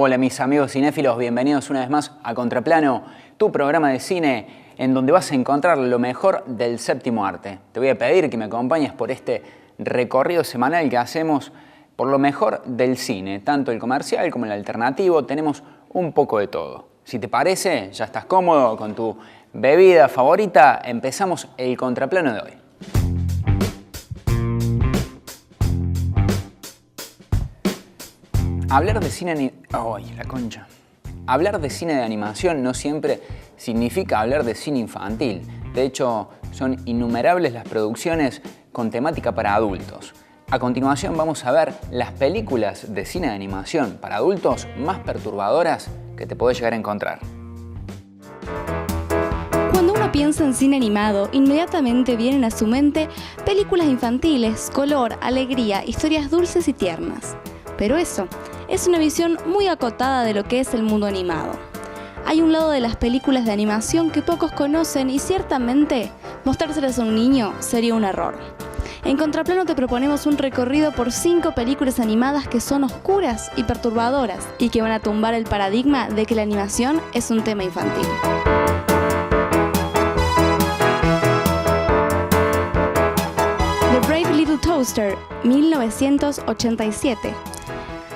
Hola mis amigos cinéfilos, bienvenidos una vez más a Contraplano, tu programa de cine en donde vas a encontrar lo mejor del séptimo arte. Te voy a pedir que me acompañes por este recorrido semanal que hacemos por lo mejor del cine, tanto el comercial como el alternativo, tenemos un poco de todo. Si te parece, ya estás cómodo con tu bebida favorita, empezamos el Contraplano de hoy. Hablar de cine Hablar de cine de animación no siempre significa hablar de cine infantil. De hecho, son innumerables las producciones con temática para adultos. A continuación vamos a ver las películas de cine de animación para adultos más perturbadoras que te podés llegar a encontrar. Cuando uno piensa en cine animado, inmediatamente vienen a su mente películas infantiles, color, alegría, historias dulces y tiernas. Pero eso es una visión muy acotada de lo que es el mundo animado. Hay un lado de las películas de animación que pocos conocen y ciertamente mostrárselas a un niño sería un error. En Contraplano te proponemos un recorrido por 5 películas animadas que son oscuras y perturbadoras y que van a tumbar el paradigma de que la animación es un tema infantil. The Brave Little Toaster, 1987.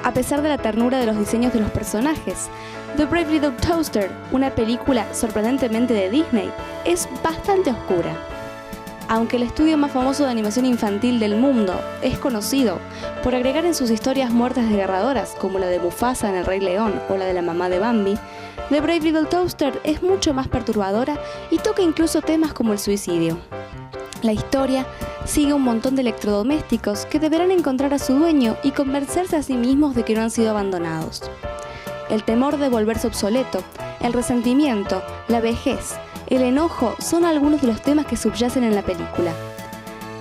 A pesar de la ternura de los diseños de los personajes, The Brave Little Toaster, una película sorprendentemente de Disney, es bastante oscura. Aunque el estudio más famoso de animación infantil del mundo es conocido por agregar en sus historias muertes desgarradoras, como la de Mufasa en El Rey León o la de la mamá de Bambi, The Brave Little Toaster es mucho más perturbadora y toca incluso temas como el suicidio. La historia sigue un montón de electrodomésticos que deberán encontrar a su dueño y convencerse a sí mismos de que no han sido abandonados. El temor de volverse obsoleto, el resentimiento, la vejez, el enojo son algunos de los temas que subyacen en la película.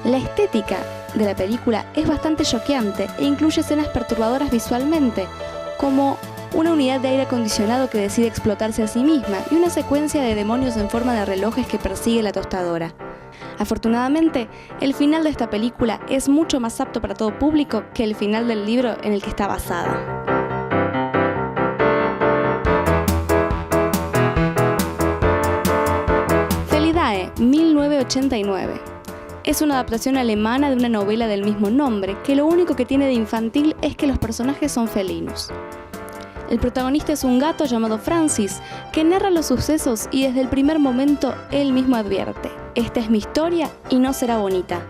La estética de la película es bastante choqueante e incluye escenas perturbadoras visualmente, como una unidad de aire acondicionado que decide explotarse a sí misma y una secuencia de demonios en forma de relojes que persigue la tostadora. Afortunadamente, el final de esta película es mucho más apto para todo público que el final del libro en el que está basada. Felidae, 1989. Es una adaptación alemana de una novela del mismo nombre, que lo único que tiene de infantil es que los personajes son felinos. El protagonista es un gato llamado Francis, que narra los sucesos y desde el primer momento él mismo advierte: esta es mi historia y no será bonita.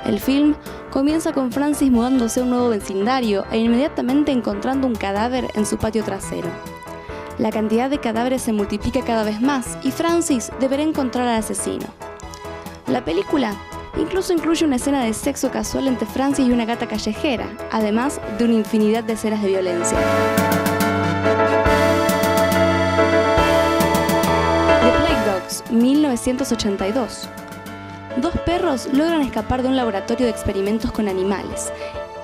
El film comienza con Francis mudándose a un nuevo vecindario e inmediatamente encontrando un cadáver en su patio trasero. La cantidad de cadáveres se multiplica cada vez más y Francis deberá encontrar al asesino. La película incluso incluye una escena de sexo casual entre Francis y una gata callejera, además de una infinidad de escenas de violencia. The Plague Dogs, 1982. 2 perros logran escapar de un laboratorio de experimentos con animales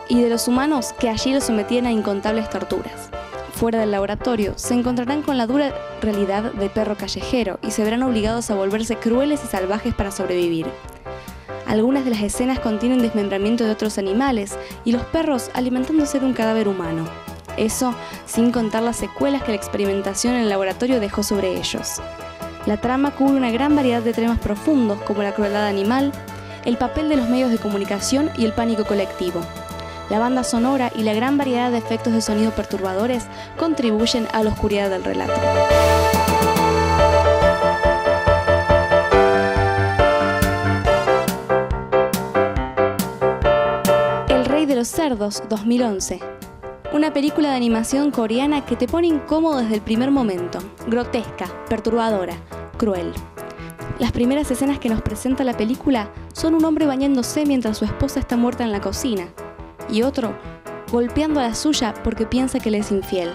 y de los humanos que allí los sometían a incontables torturas. Fuera del laboratorio, se encontrarán con la dura realidad de perro callejero y se verán obligados a volverse crueles y salvajes para sobrevivir. Algunas de las escenas contienen desmembramiento de otros animales y los perros alimentándose de un cadáver humano. Eso sin contar las secuelas que la experimentación en el laboratorio dejó sobre ellos. La trama cubre una gran variedad de temas profundos como la crueldad animal, el papel de los medios de comunicación y el pánico colectivo. La banda sonora y la gran variedad de efectos de sonido perturbadores contribuyen a la oscuridad del relato. El Rey de los Cerdos, 2011. Una película de animación coreana que te pone incómodo desde el primer momento, grotesca, perturbadora, cruel. Las primeras escenas que nos presenta la película son un hombre bañándose mientras su esposa está muerta en la cocina y otro golpeando a la suya porque piensa que le es infiel.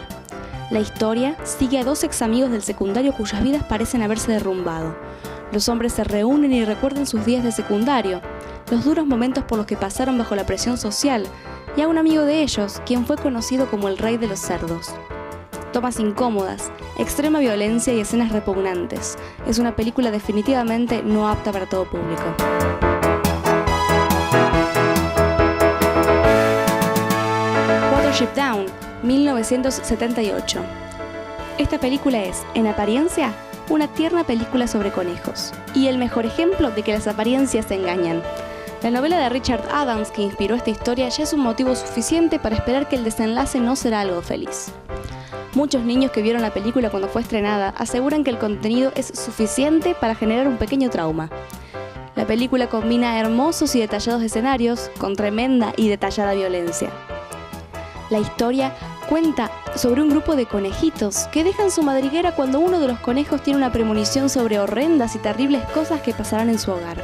La historia sigue a 2 ex amigos del secundario cuyas vidas parecen haberse derrumbado. Los hombres se reúnen y recuerdan sus días de secundario, los duros momentos por los que pasaron bajo la presión social, y a un amigo de ellos, quien fue conocido como el Rey de los Cerdos. Tomas incómodas, extrema violencia y escenas repugnantes. Es una película definitivamente no apta para todo público. Watership Down, 1978. Esta película es, en apariencia, una tierna película sobre conejos, y el mejor ejemplo de que las apariencias engañan. La novela de Richard Adams que inspiró esta historia ya es un motivo suficiente para esperar que el desenlace no será algo feliz. Muchos niños que vieron la película cuando fue estrenada aseguran que el contenido es suficiente para generar un pequeño trauma. La película combina hermosos y detallados escenarios con tremenda y detallada violencia. La historia cuenta sobre un grupo de conejitos que dejan su madriguera cuando uno de los conejos tiene una premonición sobre horrendas y terribles cosas que pasarán en su hogar.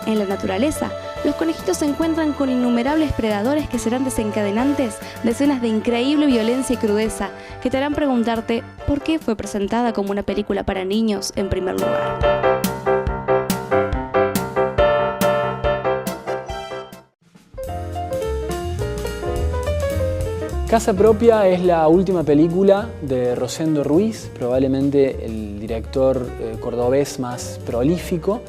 En la naturaleza, los conejitos se encuentran con innumerables predadores que serán desencadenantes de escenas de increíble violencia y crudeza que te harán preguntarte por qué fue presentada como una película para niños en primer lugar. Casa Propia es la última película de Rosendo Ruiz, probablemente el director cordobés más prolífico.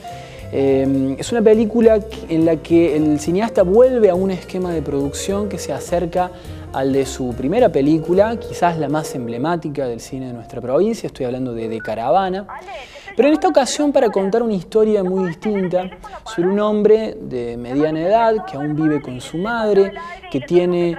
Es una película en la que el cineasta vuelve a un esquema de producción que se acerca al de su primera película, quizás la más emblemática del cine de nuestra provincia, estoy hablando de Caravana. Pero en esta ocasión para contar una historia muy distinta sobre un hombre de mediana edad que aún vive con su madre, que tiene,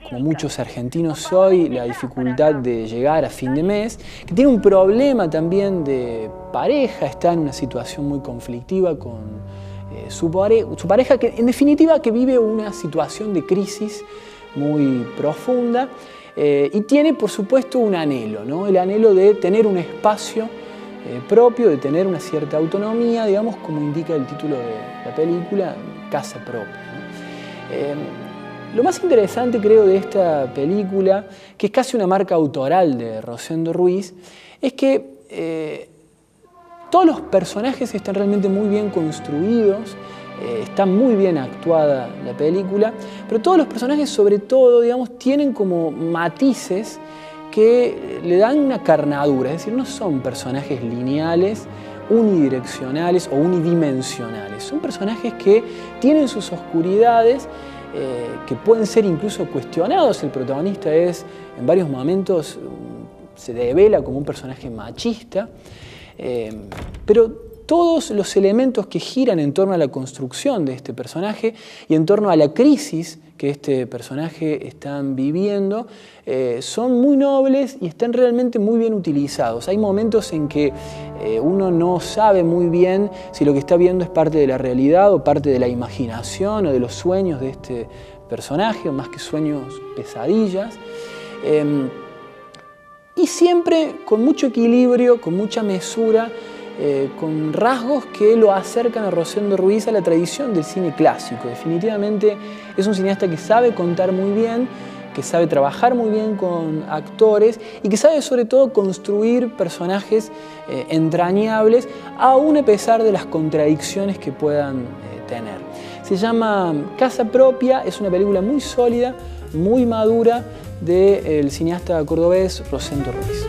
como muchos argentinos hoy, la dificultad de llegar a fin de mes, que tiene un problema también de pareja, está en una situación muy conflictiva con su pareja, que en definitiva que vive una situación de crisis muy profunda y tiene por supuesto un anhelo, ¿no? El anhelo de tener un espacio propio, de tener una cierta autonomía, digamos, como indica el título de la película, Casa Propia, ¿no? Lo más interesante, creo, de esta película, que es casi una marca autoral de Rosendo Ruiz, es que todos los personajes están realmente muy bien construidos, está muy bien actuada la película, pero todos los personajes, sobre todo, digamos, tienen como matices que le dan una carnadura, es decir, no son personajes lineales, unidireccionales o unidimensionales. Son personajes que tienen sus oscuridades, que pueden ser incluso cuestionados. El protagonista es, en varios momentos, se devela como un personaje machista, pero todos los elementos que giran en torno a la construcción de este personaje y en torno a la crisis que este personaje están viviendo son muy nobles y están realmente muy bien utilizados. Hay momentos en que uno no sabe muy bien si lo que está viendo es parte de la realidad o parte de la imaginación o de los sueños de este personaje, o más que sueños, pesadillas. Y siempre con mucho equilibrio, con mucha mesura, con rasgos que lo acercan a Rosendo Ruiz a la tradición del cine clásico. Definitivamente es un cineasta que sabe contar muy bien, que sabe trabajar muy bien con actores y que sabe sobre todo construir personajes entrañables, aún a pesar de las contradicciones que puedan tener. Se llama Casa Propia, es una película muy sólida, muy madura del cineasta cordobés Rosendo Ruiz.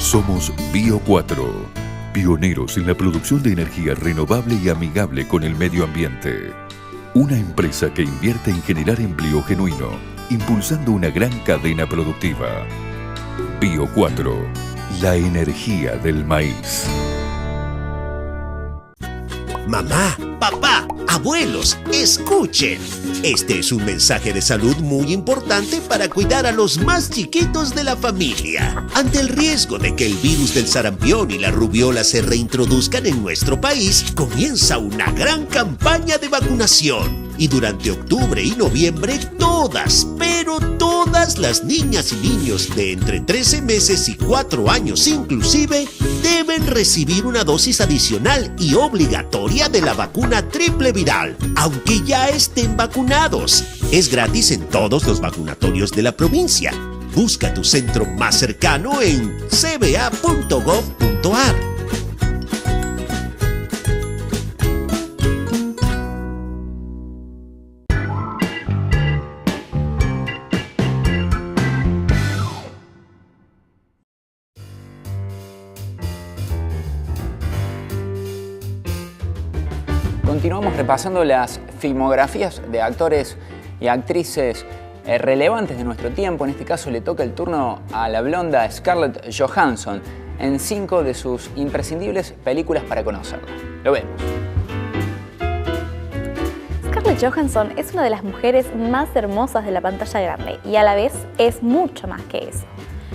Somos Bio4, pioneros en la producción de energía renovable y amigable con el medio ambiente. Una empresa que invierte en generar empleo genuino, impulsando una gran cadena productiva. Bio4, la energía del maíz. Mamá, papá, abuelos, escuchen. Este es un mensaje de salud muy importante para cuidar a los más chiquitos de la familia. Ante el riesgo de que el virus del sarampión y la rubiola se reintroduzcan en nuestro país, comienza una gran campaña de vacunación. Y durante octubre y noviembre, todas, pero todas las niñas y niños de entre 13 meses y 4 años inclusive, deben recibir una dosis adicional y obligatoria de la vacuna triple viral, aunque ya estén vacunados. Es gratis en todos los vacunatorios de la provincia. Busca tu centro más cercano en cba.gov.ar. continuamos repasando las filmografías de actores y actrices relevantes de nuestro tiempo. En este caso le toca el turno a la blonda Scarlett Johansson en 5 de sus imprescindibles películas para conocerla. Lo vemos. Scarlett Johansson es una de las mujeres más hermosas de la pantalla grande y a la vez es mucho más que eso.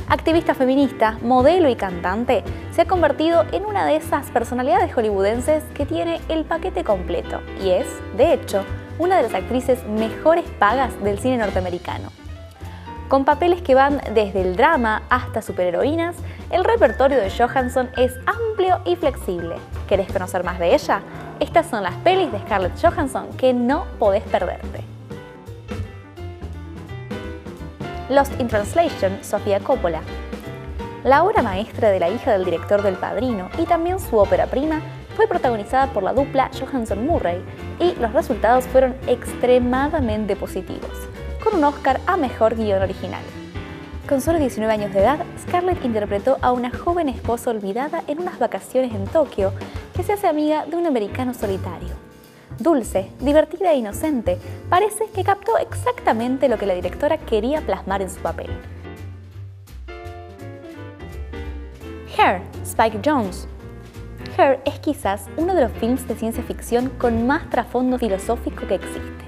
Activista feminista, modelo y cantante, se ha convertido en una de esas personalidades hollywoodenses que tiene el paquete completo y es, de hecho, una de las actrices mejores pagas del cine norteamericano. Con papeles que van desde el drama hasta superheroínas, el repertorio de Johansson es amplio y flexible. ¿Querés conocer más de ella? Estas son las pelis de Scarlett Johansson que no podés perderte. Lost in Translation, Sofía Coppola. La obra maestra de la hija del director del Padrino y también su ópera prima fue protagonizada por la dupla Johansson-Murray y los resultados fueron extremadamente positivos, con un Oscar a Mejor Guión Original. Con solo 19 años de edad, Scarlett interpretó a una joven esposa olvidada en unas vacaciones en Tokio que se hace amiga de un americano solitario. Dulce, divertida e inocente, parece que captó exactamente lo que la directora quería plasmar en su papel. Her, Spike Jonze. Her es quizás uno de los films de ciencia ficción con más trasfondo filosófico que existe.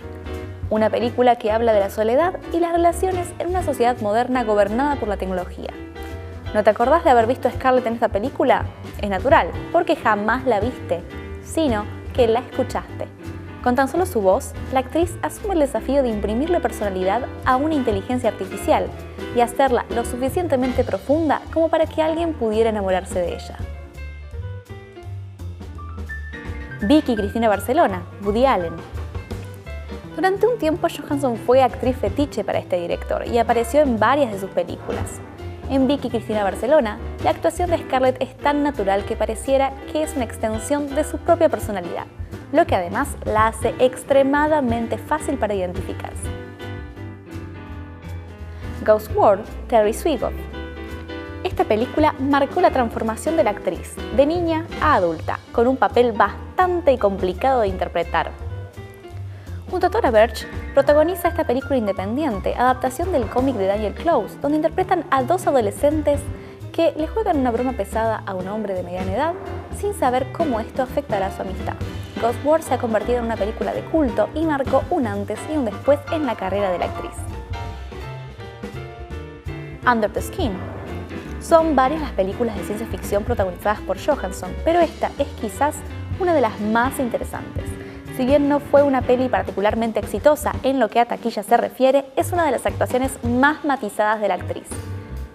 Una película que habla de la soledad y las relaciones en una sociedad moderna gobernada por la tecnología. ¿No te acordás de haber visto a Scarlett en esta película? Es natural, porque jamás la viste, sino que la escuchaste. Con tan solo su voz, la actriz asume el desafío de imprimirle personalidad a una inteligencia artificial y hacerla lo suficientemente profunda como para que alguien pudiera enamorarse de ella. Vicky Cristina Barcelona, Woody Allen. Durante un tiempo Johansson fue actriz fetiche para este director y apareció en varias de sus películas. En Vicky Cristina Barcelona, la actuación de Scarlett es tan natural que pareciera que es una extensión de su propia personalidad, lo que además la hace extremadamente fácil para identificarse. Ghost World, Terry Swigoff. Esta película marcó la transformación de la actriz, de niña a adulta, con un papel bastante complicado de interpretar. Junto a Thora Birch, protagoniza esta película independiente, adaptación del cómic de Daniel Clowes, donde interpretan a dos adolescentes que le juegan una broma pesada a un hombre de mediana edad sin saber cómo esto afectará su amistad. Ghost World se ha convertido en una película de culto y marcó un antes y un después en la carrera de la actriz. Under the Skin. Son varias las películas de ciencia ficción protagonizadas por Johansson, pero esta es quizás una de las más interesantes. Si bien no fue una peli particularmente exitosa en lo que a taquilla se refiere, es una de las actuaciones más matizadas de la actriz.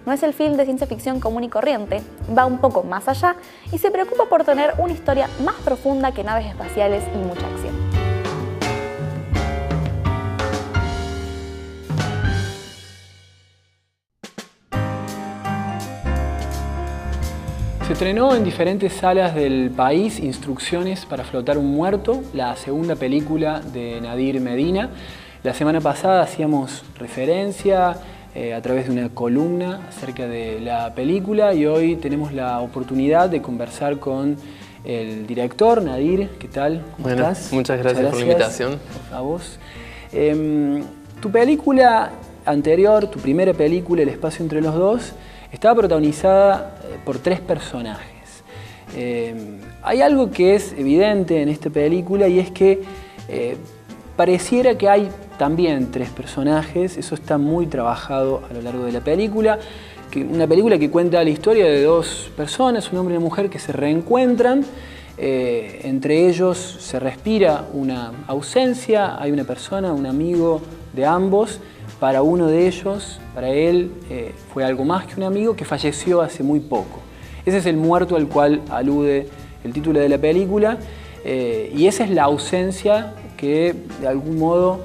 No es el film de ciencia ficción común y corriente, va un poco más allá y se preocupa por tener una historia más profunda que naves espaciales y mucha acción. Se estrenó en diferentes salas del país Instrucciones para flotar un muerto, la segunda película de Nadir Medina. La semana pasada hacíamos referencia a través de una columna acerca de la película y hoy tenemos la oportunidad de conversar con el director, Nadir. ¿Qué tal? ¿Cómo estás? Muchas gracias por la invitación. A vos. Tu película anterior, tu primera película, El espacio entre los dos, estaba protagonizada por 3 personajes. Hay algo que es evidente en esta película y es que pareciera que hay también 3 personajes, eso está muy trabajado a lo largo de la película. Una película que cuenta la historia de 2 personas, un hombre y una mujer que se reencuentran, entre ellos se respira una ausencia, hay una persona, un amigo de ambos. Para uno de ellos, para él, fue algo más que un amigo que falleció hace muy poco. Ese es el muerto al cual alude el título de la película y esa es la ausencia que de algún modo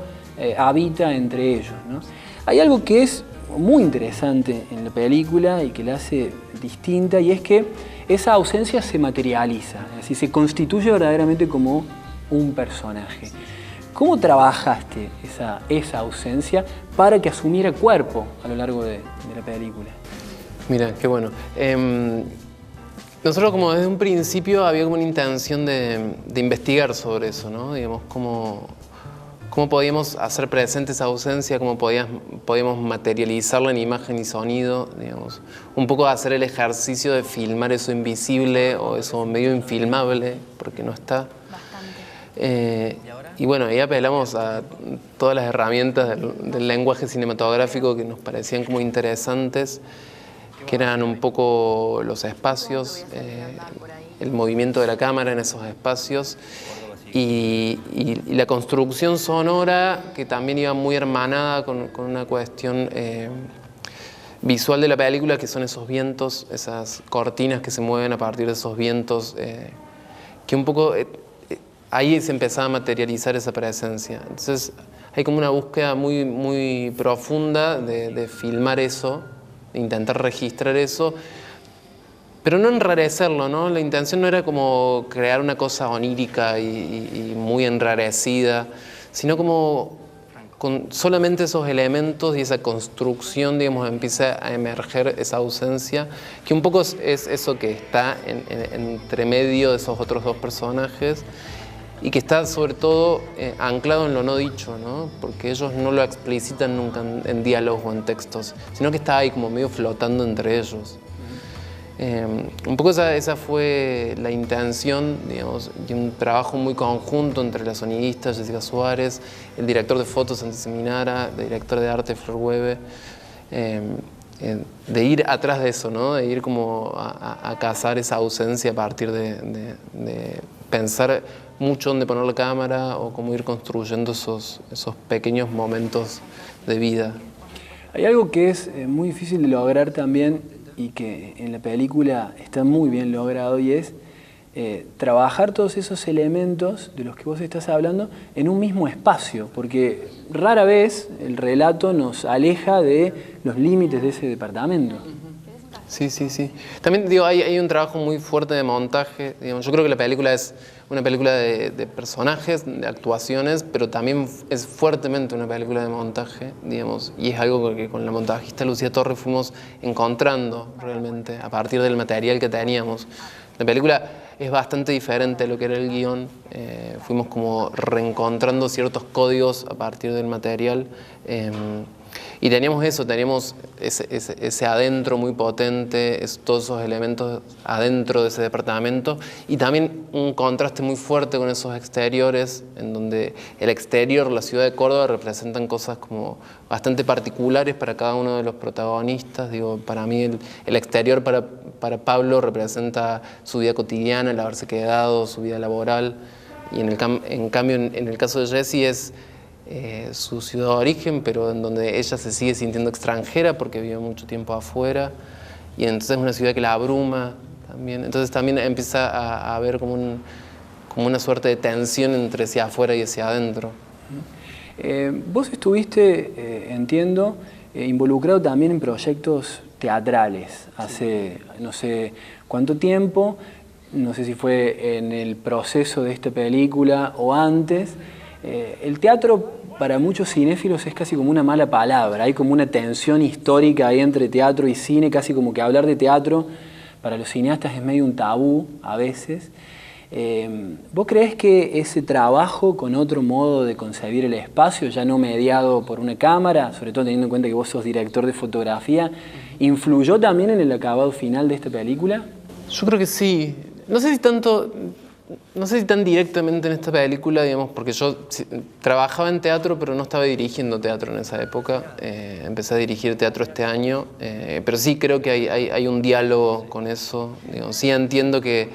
habita entre ellos, ¿no? Hay algo que es muy interesante en la película y que la hace distinta y es que esa ausencia se materializa, es decir, se constituye verdaderamente como un personaje. ¿Cómo trabajaste esa ausencia para que asumiera cuerpo a lo largo de la película? Mira, qué bueno. Nosotros como desde un principio había como una intención de investigar sobre eso, ¿no? Digamos, cómo podíamos hacer presente esa ausencia, cómo podíamos materializarla en imagen y sonido, digamos. Un poco hacer el ejercicio de filmar eso invisible o eso medio infilmable, porque no está. Y bueno, ahí apelamos a todas las herramientas del lenguaje cinematográfico que nos parecían como interesantes, que eran un poco los espacios, el movimiento de la cámara en esos espacios y la construcción sonora, que también iba muy hermanada con una cuestión visual de la película, que son esos vientos, esas cortinas que se mueven a partir de esos vientos, que un poco ahí se empezaba a materializar esa presencia. Entonces hay como una búsqueda muy, muy profunda de filmar eso, intentar registrar eso, pero no enrarecerlo, ¿no? La intención no era como crear una cosa onírica y muy enrarecida, sino como con solamente esos elementos y esa construcción, digamos, empieza a emerger esa ausencia, que un poco es eso que está entre medio de esos otros dos personajes, y que está sobre todo anclado en lo no dicho, ¿no? Porque ellos no lo explicitan nunca en diálogos o en textos, sino que está ahí como medio flotando entre ellos. Un poco esa fue la intención, digamos, y un trabajo muy conjunto entre la sonidista Jessica Suárez, el director de fotos Santi Seminara, el director de arte Flor Hueve, de ir atrás de eso, ¿no? De ir como a cazar esa ausencia a partir de pensar mucho dónde poner la cámara o cómo ir construyendo esos pequeños momentos de vida. Hay algo que es muy difícil de lograr también y que en la película está muy bien logrado, y es trabajar todos esos elementos de los que vos estás hablando en un mismo espacio, porque rara vez el relato nos aleja de los límites de ese departamento. Sí, sí, sí. También digo, hay un trabajo muy fuerte de montaje. Digamos, yo creo que la película es una película de personajes, de actuaciones, pero también es fuertemente una película de montaje, digamos, y es algo que con la montajista Lucía Torres fuimos encontrando realmente a partir del material que teníamos. La película es bastante diferente a lo que era el guión. Fuimos como reencontrando ciertos códigos a partir del material. Y teníamos eso, teníamos ese adentro muy potente, todos esos elementos adentro de ese departamento, y también un contraste muy fuerte con esos exteriores, en donde el exterior, la ciudad de Córdoba, representan cosas como bastante particulares para cada uno de los protagonistas. Digo, para mí el exterior para Pablo representa su vida cotidiana, el haberse quedado, su vida laboral, y en cambio en el caso de Jessie es su ciudad de origen, pero en donde ella se sigue sintiendo extranjera porque vive mucho tiempo afuera, y entonces es una ciudad que la abruma también. Entonces también empieza a haber como una suerte de tensión entre hacia afuera y hacia adentro. Vos estuviste, entiendo, involucrado también en proyectos teatrales hace no sé cuánto tiempo, no sé si fue en el proceso de esta película o antes. El teatro para muchos cinéfilos es casi como una mala palabra, hay como una tensión histórica ahí entre teatro y cine, casi como que hablar de teatro para los cineastas es medio un tabú a veces. ¿Vos creés que ese trabajo con otro modo de concebir el espacio, ya no mediado por una cámara, sobre todo teniendo en cuenta que vos sos director de fotografía, influyó también en el acabado final de esta película? Yo creo que sí. No sé si tan directamente en esta película, digamos, porque yo trabajaba en teatro, pero no estaba dirigiendo teatro en esa época. Empecé a dirigir teatro este año, pero sí creo que hay un diálogo con eso. Digamos, sí entiendo que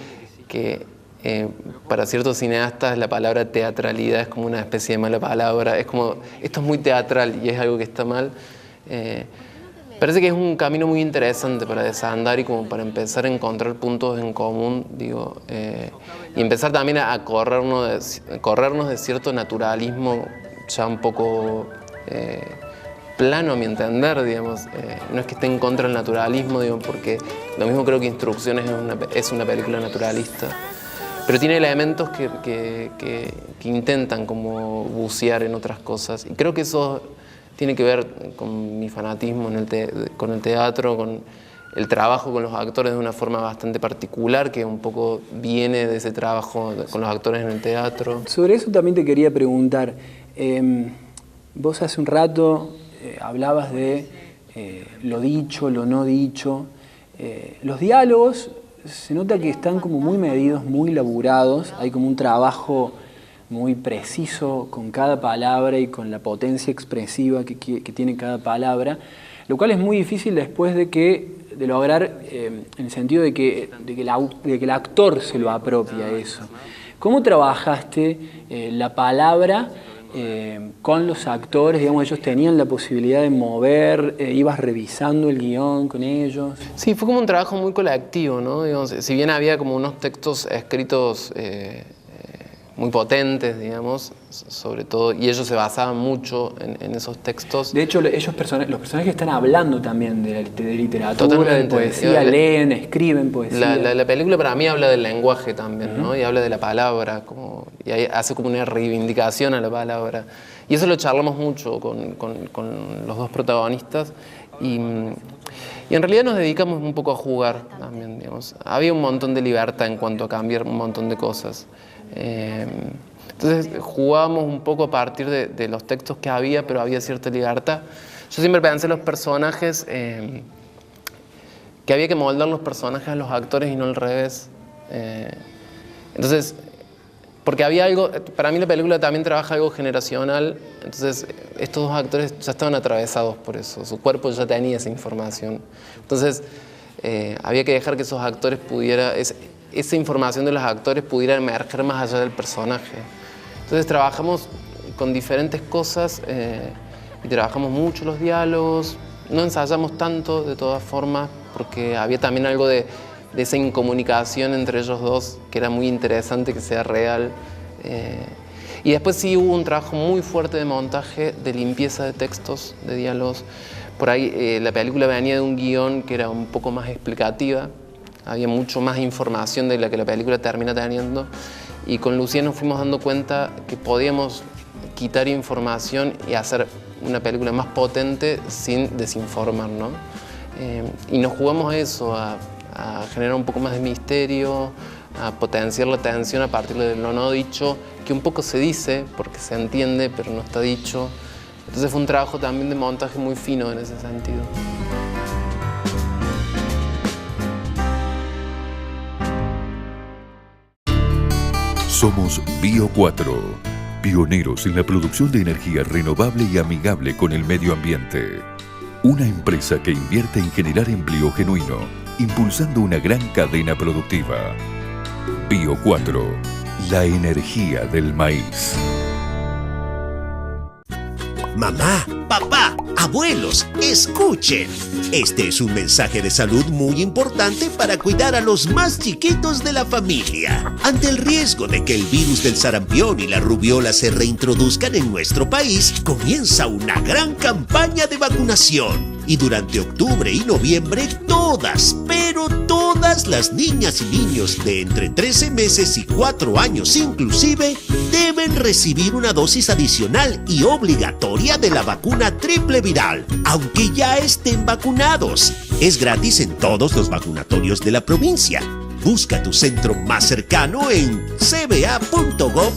para ciertos cineastas la palabra teatralidad es como una especie de mala palabra. Es como, esto es muy teatral y es algo que está mal. Parece que es un camino muy interesante para desandar y como para empezar a encontrar puntos en común, digo, y empezar también a corrernos de cierto naturalismo ya un poco plano a mi entender, digamos. No es que esté en contra del naturalismo, digo, porque lo mismo creo que Instrucciones es una película naturalista, pero tiene elementos que intentan como bucear en otras cosas, y creo que eso tiene que ver con mi fanatismo con el teatro, con el trabajo con los actores de una forma bastante particular, que un poco viene de ese trabajo con los actores en el teatro. Sobre eso también te quería preguntar. Vos hace un rato hablabas de lo dicho, lo no dicho. Los diálogos se nota que están como muy medidos, muy laburados. Hay como un trabajo muy preciso con cada palabra y con la potencia expresiva que tiene cada palabra, lo cual es muy difícil después de lograr en el sentido de que el actor se lo apropia eso. ¿Cómo trabajaste la palabra con los actores? Digamos, ellos tenían la posibilidad de mover, ibas revisando el guión con ellos. Sí, fue como un trabajo muy colectivo, ¿no? Digamos, si bien había como unos textos escritos muy potentes, digamos, sobre todo, y ellos se basaban mucho en esos textos. De hecho, los personajes están hablando también de literatura, totalmente, de poesía, leen, escriben poesía. La película para mí habla del lenguaje también, ¿no? Y habla de la palabra, y hace como una reivindicación a la palabra. Y eso lo charlamos mucho con los dos protagonistas. Y en realidad nos dedicamos un poco a jugar también, digamos. Había un montón de libertad en cuanto a cambiar un montón de cosas. Entonces jugábamos un poco a partir de los textos que había, pero había cierta libertad. Yo siempre pensé en los personajes, que había que moldar los personajes a los actores y no al revés. Entonces, porque había algo, para mí la película también trabaja algo generacional, entonces estos dos actores ya estaban atravesados por eso, su cuerpo ya tenía esa información. Entonces había que dejar que esos actores esa información de los actores pudiera emerger más allá del personaje. Entonces trabajamos con diferentes cosas y trabajamos mucho los diálogos, no ensayamos tanto de todas formas porque había también algo de esa incomunicación entre ellos dos que era muy interesante que sea real. Y después sí hubo un trabajo muy fuerte de montaje, de limpieza de textos, de diálogos. Por ahí la película venía de un guión que era un poco más explicativa, había mucho más información de la que la película termina teniendo, y con Lucía nos fuimos dando cuenta que podíamos quitar información y hacer una película más potente sin desinformar, ¿no? Y nos jugamos a eso, a generar un poco más de misterio, a potenciar la tensión a partir de lo no dicho, que un poco se dice porque se entiende, pero no está dicho. Entonces fue un trabajo también de montaje muy fino en ese sentido. Somos Bio 4, pioneros en la producción de energía renovable y amigable con el medio ambiente. Una empresa que invierte en generar empleo genuino, impulsando una gran cadena productiva. Bio 4, la energía del maíz. Mamá, papá, abuelos, escuchen. Este es un mensaje de salud muy importante para cuidar a los más chiquitos de la familia. Ante el riesgo de que el virus del sarampión y la rubiola se reintroduzcan en nuestro país, comienza una gran campaña de vacunación. Y durante octubre y noviembre, todas, pero todas las niñas y niños de entre 13 meses y 4 años inclusive, deben recibir una dosis adicional y obligatoria de la vacuna triple viral, aunque ya estén vacunados. Es gratis en todos los vacunatorios de la provincia. Busca tu centro más cercano en cba.gov.ar.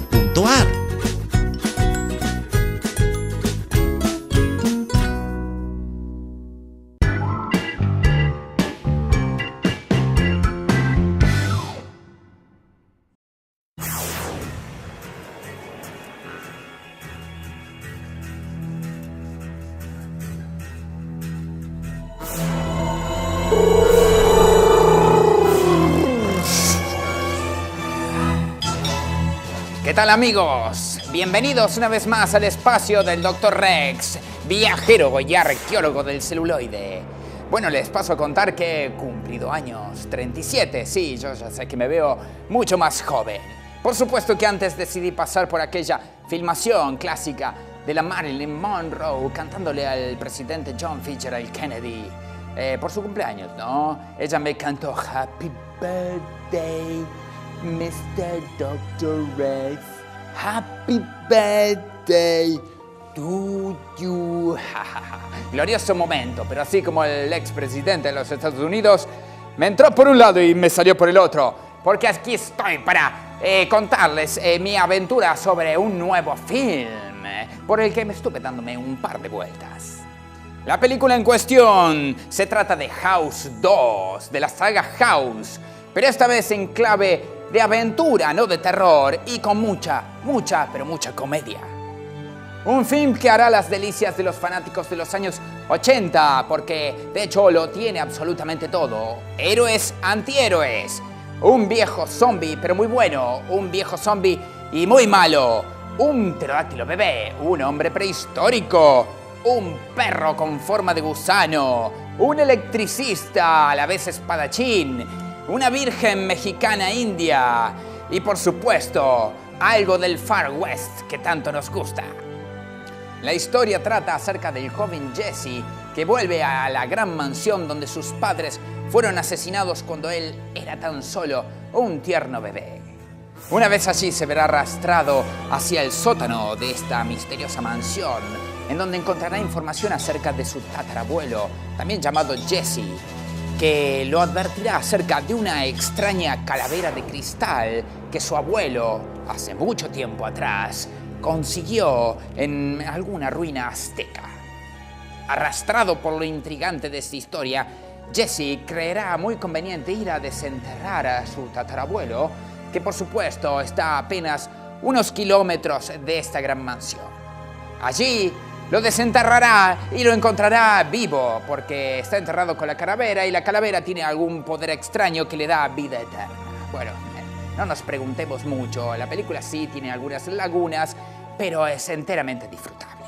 ¿Qué tal, amigos? Bienvenidos una vez más al espacio del Dr. Rex, viajero y arqueólogo del celuloide. Bueno, les paso a contar que he cumplido años 37, sí, yo ya sé que me veo mucho más joven. Por supuesto que antes decidí pasar por aquella filmación clásica de la Marilyn Monroe cantándole al presidente John Fitzgerald Kennedy por su cumpleaños, ¿no? Ella me cantó Happy Birthday, Mr. Dr. Rex, Happy Birthday do you... Glorioso momento, pero así como el expresidente de los Estados Unidos, me entró por un lado y me salió por el otro, porque aquí estoy para contarles mi aventura sobre un nuevo film, por el que me estuve dándome un par de vueltas. La película en cuestión se trata de House 2, de la saga House, pero esta vez en clave de aventura, no de terror, y con mucha comedia. Un film que hará las delicias de los fanáticos de los años 80, porque de hecho lo tiene absolutamente todo. Héroes, antihéroes, un viejo zombie pero muy bueno, un viejo zombie y muy malo, un pterodáctilo bebé, un hombre prehistórico, un perro con forma de gusano, un electricista a la vez espadachín, una virgen mexicana india y por supuesto algo del Far West que tanto nos gusta. La historia trata acerca del joven Jesse que vuelve a la gran mansión donde sus padres fueron asesinados cuando él era tan solo un tierno bebé. Una vez allí se verá arrastrado hacia el sótano de esta misteriosa mansión, en donde encontrará información acerca de su tatarabuelo, también llamado Jesse, que lo advertirá acerca de una extraña calavera de cristal que su abuelo, hace mucho tiempo atrás, consiguió en alguna ruina azteca. Arrastrado por lo intrigante de esta historia, Jesse creerá muy conveniente ir a desenterrar a su tatarabuelo, que por supuesto está a apenas unos kilómetros de esta gran mansión. Allí lo desenterrará y lo encontrará vivo, porque está enterrado con la calavera y la calavera tiene algún poder extraño que le da vida eterna. Bueno, no nos preguntemos mucho, la película sí tiene algunas lagunas, pero es enteramente disfrutable.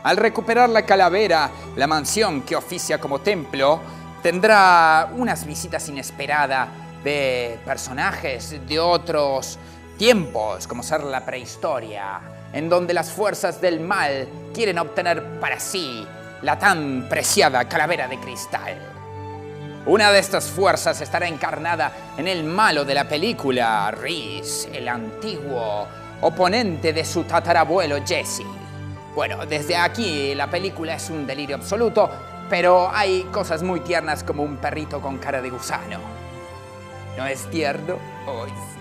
Al recuperar la calavera, la mansión que oficia como templo tendrá unas visitas inesperadas de personajes de otros tiempos, como ser la prehistoria, en donde las fuerzas del mal quieren obtener para sí la tan preciada calavera de cristal. Una de estas fuerzas estará encarnada en el malo de la película, Reese, el antiguo oponente de su tatarabuelo Jesse. Bueno, desde aquí la película es un delirio absoluto, pero hay cosas muy tiernas como un perrito con cara de gusano. ¿No es tierno? Hoy sí.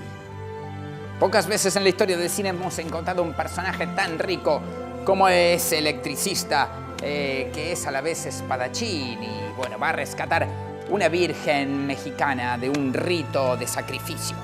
Pocas veces en la historia del cine hemos encontrado un personaje tan rico como ese electricista, que es a la vez espadachín y bueno, va a rescatar una virgen mexicana de un rito de sacrificios.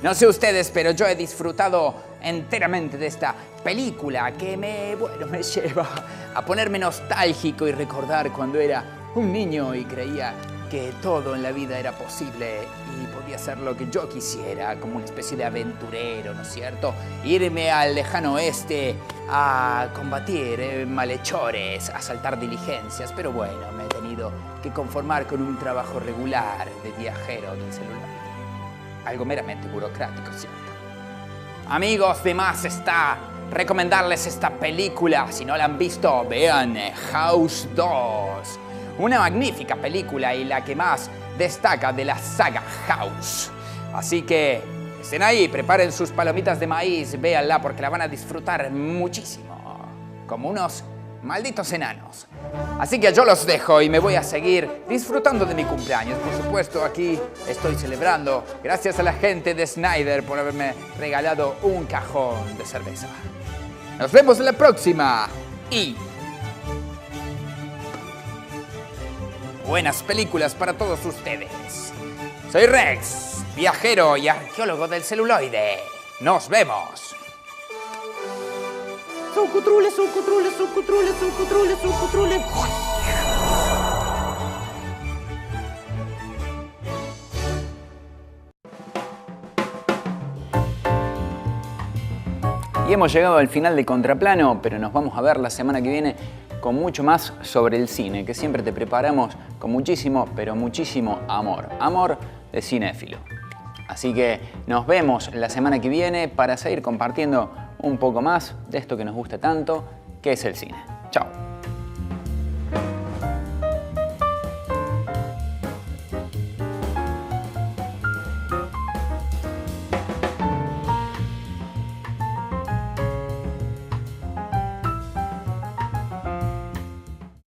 No sé ustedes, pero yo he disfrutado enteramente de esta película que me lleva a ponerme nostálgico y recordar cuando era un niño y creía que todo en la vida era posible y podía hacer lo que yo quisiera, como una especie de aventurero, ¿no es cierto? Irme al lejano oeste a combatir malhechores, a asaltar diligencias, pero bueno, me he tenido que conformar con un trabajo regular de viajero del celular. Algo meramente burocrático, ¿cierto? Amigos, de más está recomendarles esta película. Si no la han visto, vean House 2. Una magnífica película y la que más destaca de la saga House. Así que estén ahí, preparen sus palomitas de maíz, véanla porque la van a disfrutar muchísimo. Como unos malditos enanos. Así que yo los dejo y me voy a seguir disfrutando de mi cumpleaños. Por supuesto, aquí estoy celebrando gracias a la gente de Snyder por haberme regalado un cajón de cerveza. Nos vemos en la próxima y buenas películas para todos ustedes. Soy Rex, viajero y arqueólogo del celuloide. Nos vemos. Sucutrule, sucutrule, sucutrule, sucutrule, sucutrule. Y hemos llegado al final de Contraplano, pero nos vamos a ver la semana que viene con mucho más sobre el cine, que siempre te preparamos con muchísimo, pero muchísimo amor. Amor de cinéfilo. Así que nos vemos la semana que viene para seguir compartiendo un poco más de esto que nos gusta tanto, que es el cine. Chao.